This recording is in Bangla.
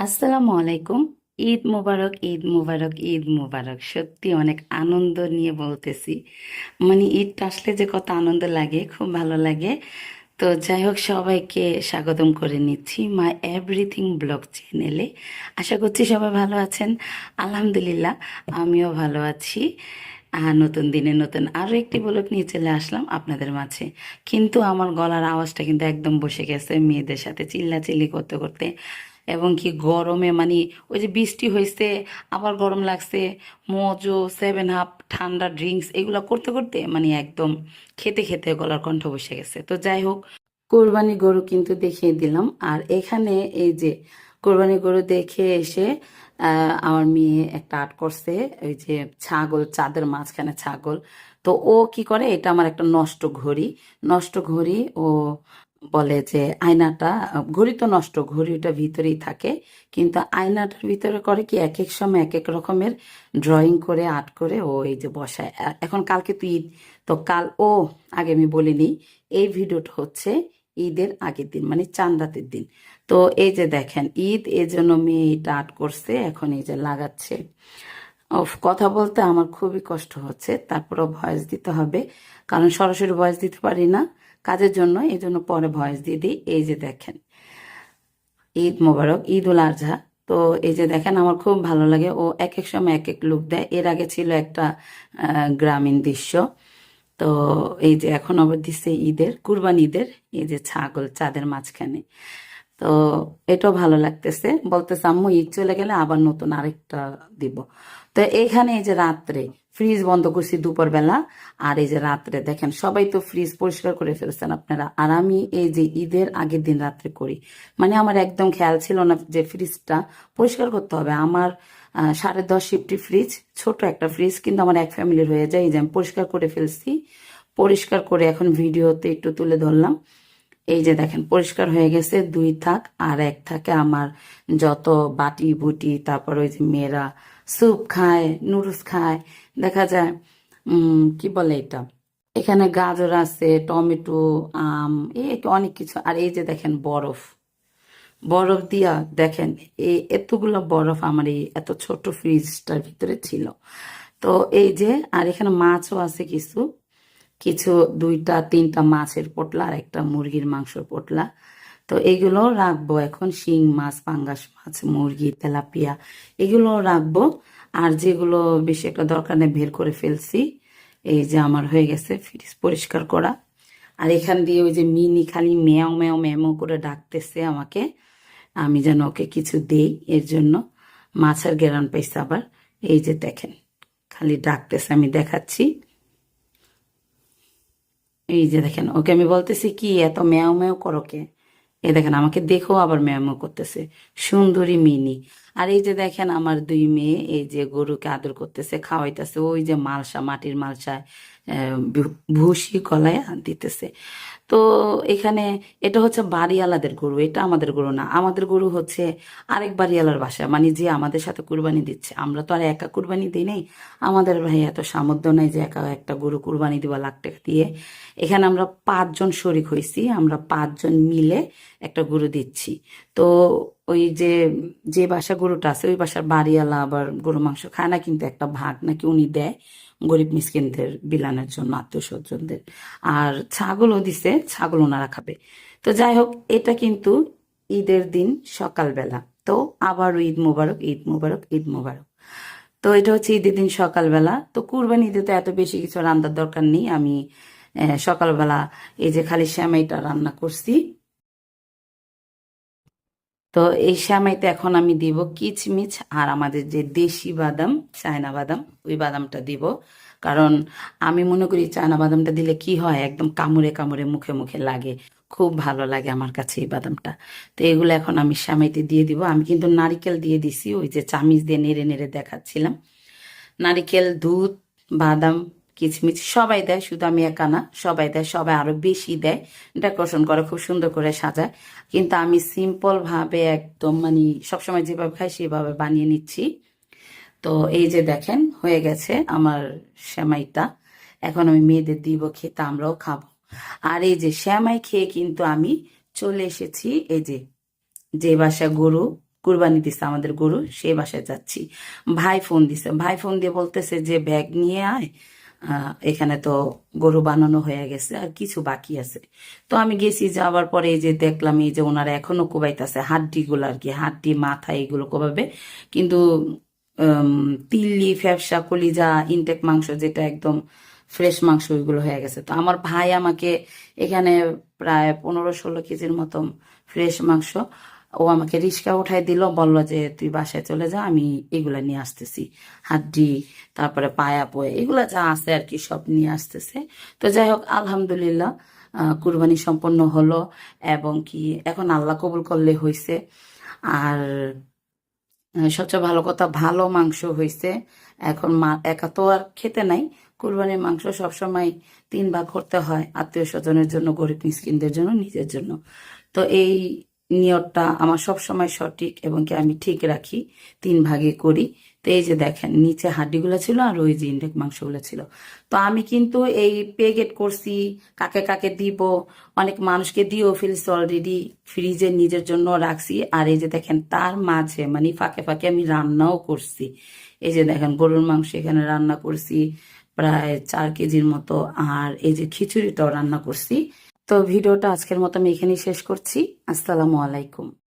আসসালামু আলাইকুম। ঈদ মোবারক, ঈদ মোবারক, ঈদ মোবারক। সত্যি অনেক আনন্দ নিয়ে বলতেছি। মানে ঈদটা আসলে যে কত আনন্দ লাগে, খুব ভালো লাগে। তো যাই হোক, সবাইকে স্বাগতম করে নিচ্ছি মাই এভরিথিং ব্লগ চ্যানেলে। আশা করছি সবাই ভালো আছেন। আলহামদুলিল্লাহ, আমিও ভালো আছি। নতুন দিনে নতুন আরও একটি ব্লগ নিয়ে চলে আসলাম আপনাদের মাঝে। কিন্তু আমার গলার আওয়াজটা কিন্তু একদম বসে গেছে মেয়েদের সাথে চিল্লাচিল্লি করতে করতে। এবং কি গরমে মানে ওই যে বৃষ্টি হয়েছে, আবার গরম লাগছে, মোজো, 7 আপ, ঠান্ডা ড্রিঙ্কস এগুলো করতে করতে মানে একদম খেতে খেতে গলার কণ্ঠ বসে গেছে। তো যাই হোক, কোরবানি গরু কিন্তু দেখিয়ে দিলাম। আর এখানে এই যে কোরবানি গরু দেখে এসে আমার মেয়ে একটা আর্ট করছে, ওই যে ছাগল, চাঁদের মাঝখানে ছাগল। তো ও কি করে, এটা আমার একটা নষ্ট ঘড়ি, নষ্ট ঘড়ি ও বলে যে আয়নাটা, ঘড়ি তো নষ্ট, ঘড়িটা ভিতরেই থাকে, কিন্তু আয়নাটার ভিতরে করে কি এক এক সময় এক এক রকমের ড্রয়িং করে আর্ট করে ও এই যে বসায়। এখন কালকে তো ঈদ, তো কাল ও, আগে আমি বলিনি, এই ভিডিওটা হচ্ছে ঈদের আগের দিন মানে চাঁদ রাতের দিন। তো এই যে দেখেন ঈদ, এই জন্য মেয়ে এটা আর্ট করছে, এখন এই যে লাগাচ্ছে। কথা বলতে আমার খুবই কষ্ট হচ্ছে, তারপরেও ভয়েস দিতে হবে, কারণ সরাসরি ভয়েস দিতে পারি না কাজের জন্য, এই জন্য পরে ভয়েস দিয়ে দিই। এই যে দেখেন, ঈদ মোবারক, ঈদ উল আজহা। তো এই যে দেখেন, আমার খুব ভালো লাগে, ও এক এক সময় এক এক লুক দেয়। এর আগে ছিল একটা গ্রামীণ দৃশ্য। তো এই যে এখন আবার দিচ্ছে ঈদের, কুরবানি ঈদের, এই যে ছাগল চাঁদের মাঝখানে। তো এটাও ভালো লাগতেছে, বলতেছে আম্মু ঈদ চলে গেলে আবার নতুন আরেকটা দিব। তো এইখানে এই যে রাত্রে ফ্রিজ বন্ধ করছি দুপুর বেলা। আর এই যে রাত্রে দেখেন, সবাই তো ফ্রিজ পরিষ্কার করে ফেলছেন আপনারা, আর আমি এই যে ঈদের আগের দিন রাত্রে করি। মানে আমার একদম খেয়াল ছিল না যে ফ্রিজটা পরিষ্কার করতে হবে। আমার 10:30 শিফটি ফ্রিজ, ছোট একটা ফ্রিজ, কিন্তু আমার এক ফ্যামিলির হয়ে যায়। এই যে আমি পরিষ্কার করে ফেলছি, পরিষ্কার করে এখন ভিডিওতে একটু তুলে ধরলাম। এই যে দেখেন পরিষ্কার হয়ে গেছে, 2 থাক, আর 1 থাকে আমার যত বাটি বুটি, তারপর ওই যে মেয়েরা স্যুপ খায়, নুডলস খায়, দেখা যায় কি বলে এটা, এখানে গাজর আছে, টমেটো, আম, এই অনেক কিছু। আর এই যে দেখেন বরফ, বরফ দিয়া দেখেন, এই এতগুলো বরফ আমার এই এত ছোট ফ্রিজটার ভিতরে ছিল। তো এই যে, আর এখানে মাছও আছে কিছু কিছু, 2টা 3টা মাছের পোটলা আর একটা মুরগির মাংসের পোটলা। তো এগুলো রাখবো এখন, শিং মাছ, পাঙ্গাস মাছ, মুরগি, তেলাপিয়া, এগুলো রাখবো। আর যেগুলো বেশি একটা দরকার নেই বের করে ফেলছি। এই যে আমার হয়ে গেছে ফ্রিজ পরিষ্কার করা। আর এখান দিয়ে ওই যে মিনি খালি ম্যাও ম্যাও ম্যাও করে ডাকতেছে আমাকে, আমি যেন ওকে কিছু দেই, এর জন্য। মাছের গেরান পাইছে আবার। এই যে দেখেন, খালি ডাকতেছে, আমি দেখাচ্ছি। এই যে দেখেন, ওকে আমি বলতেছি কি এত ম্যাও ম্যাও করো কে, এই দেখেন আমাকে দেখো আবার ম্যাও ম্যাও করতেছে, সুন্দরী মিনি। আর এই যে দেখেন আমার 2 মেয়ে এই যে গরুকে আদর করতেছে, খাওয়াইতেছে, ওই যে মালসা, মাটির মালসায় ভুসি গলায় দিতেছে। তো এখানে এটা হচ্ছে বাড়িওয়ালাদের গরু, এটা আমাদের গরু না। আমাদের গরু হচ্ছে আরেক বাড়িওয়ালার বাসা, মানে যে আমাদের সাথে কুরবানি দিচ্ছে। আমরা তো আর একা কুরবানি দিই নাই, আমাদের ভাই এত সামর্থ্য নাই যে একা একটা গরু কুরবানি দিব লাখ টাকা দিয়ে। এখানে আমরা 5 জন শরিক হয়েছি, আমরা 5 জন মিলে একটা গরু দিচ্ছি। তো ওই যে যে বাসা গরুটা আছে, ওই বাসার বাড়িওয়ালা আবার গরু মাংস খায় না, কিন্তু একটা ভাগ নাকি উনি দেয় গরিব মিসকিনদের বিলানের জন্য, আত্মীয় স্বজনদের। আর ছাগলও দিছে, ছাগল ওনারা খাবে। তো যাই হোক, এটা কিন্তু ঈদের দিন সকালবেলা। তো আবারও ঈদ মোবারক, ঈদ মোবারক, ঈদ মোবারক। তো এটা হচ্ছে ঈদের দিন সকালবেলা। তো কুরবানি ঈদে তো এত বেশি কিছু রান্নার দরকার নেই, আমি সকালবেলা এই যে খালি সেমাইটা রান্না করছি। তো এই সেমাইতে এখন আমি দিব কিচমিচ আর আমাদের যে দেশি বাদাম, চায়না বাদাম, ওই বাদামটা দিব। কারণ আমি মনে করি চায়না বাদামটা দিলে কি হয়, একদম কামড়ে কামড়ে মুখে মুখে লাগে, খুব ভালো লাগে আমার কাছে এই বাদামটা। তো এগুলো এখন আমি সেমাইতে দিয়ে দিব। আমি কিন্তু নারিকেল দিয়ে দিছি, ওই যে চামিচ দিয়ে নেড়ে নেড়ে দেখাচ্ছিলাম। নারিকেল, দুধ, বাদাম, কিচমিচ সবাই দেয়, শুধু আমি একা না, সবাই দেয়, সবাই আরো বেশি দেয়, ডেকোরেশন করে খুব সুন্দর করে সাজায়। কিন্তু আমি সিম্পল ভাবে একদম মানে সবসময় যেভাবে খাই সেভাবে বানিয়ে নিচ্ছি। তো এই যে দেখেন হয়ে গেছে আমার সেমাইটা, এখন আমি মেয়েদের দিব খেতে, আমরাও খাবো। আর এই যে সেমাই খেয়ে কিন্তু আমি চলে এসেছি এই যে যে বাসা গরু কুরবানি দিছে আমাদের গরু, সেই বাসায় যাচ্ছি। ভাই ফোন দিছে, ভাই ফোন দিয়ে বলতেছে যে ব্যাগ নিয়ে আয়, এখানে তো গরু বানানো হয়ে গেছে আর কিছু বাকি আছে। তো আমি গেছি, যাওয়ার পরে এই যে দেখলাম এই যে ওনারা এখনো কোবাইতেছে হাড্ডি গুলো আর কি, হাড্ডি মাথা এগুলো কোবাবে। কিন্তু তিল্লি ফ্যাপসা কলিজা ইনটেক মাংস যেটা একদম ফ্রেশ মাংস ওইগুলো হয়ে গেছে। তো আমার ভাই আমাকে এখানে প্রায় 15-16 কেজির মতো ফ্রেশ মাংস ও আমাকে রিক্সা উঠাই দিল, বলল যে তুই বাসায় চলে যা, আমি এগুলা নিয়ে আসতেছি। হাড্ডি, তারপরে পায়া পোয়ে এগুলা যা আছে আর কি সব নিয়ে আসতেছে। তো যাই হোক, আলহামদুলিল্লাহ কুরবানি সম্পন্ন হলো। এবং কি এখন আল্লাহ কবুল করলে হয়েছে। আর সবচেয়ে ভালো কথা, ভালো মাংস হয়েছে। এখন মা একা তো আর খেতে নাই, কুরবানির মাংস সবসময় 3 ভাগ করতে হয়, আত্মীয় স্বজনের জন্য, গরিব মিসকিনদের জন্য, নিজের জন্য। তো এই নিয়তটা আমার সবসময় সঠিক এবং কি আমি ঠিক রাখি, 3 ভাগে করি। তো এই যে দেখেন, নিচে হাড্ডিগুলো ছিল আর ওই যে ইনটেক মাংসগুলো ছিল। তো আমি কিন্তু এই পেগেট করছি, কাকে কাকে দিব, অনেক মানুষকে দিয়েও ফেলছি অলরেডি, ফ্রিজে নিজের জন্য রাখছি। আর এই যে দেখেন, তার মাঝে মানে ফাঁকে ফাঁকে আমি রান্নাও করছি। এই যে দেখেন, গরুর মাংস এখানে রান্না করছি প্রায় 4 কেজির মতো। আর এই যে খিচুড়িটাও রান্না করছি। তো ভিডিওটা আজকের মতো আমি এখানেই শেষ করছি। আসসালামু আলাইকুম।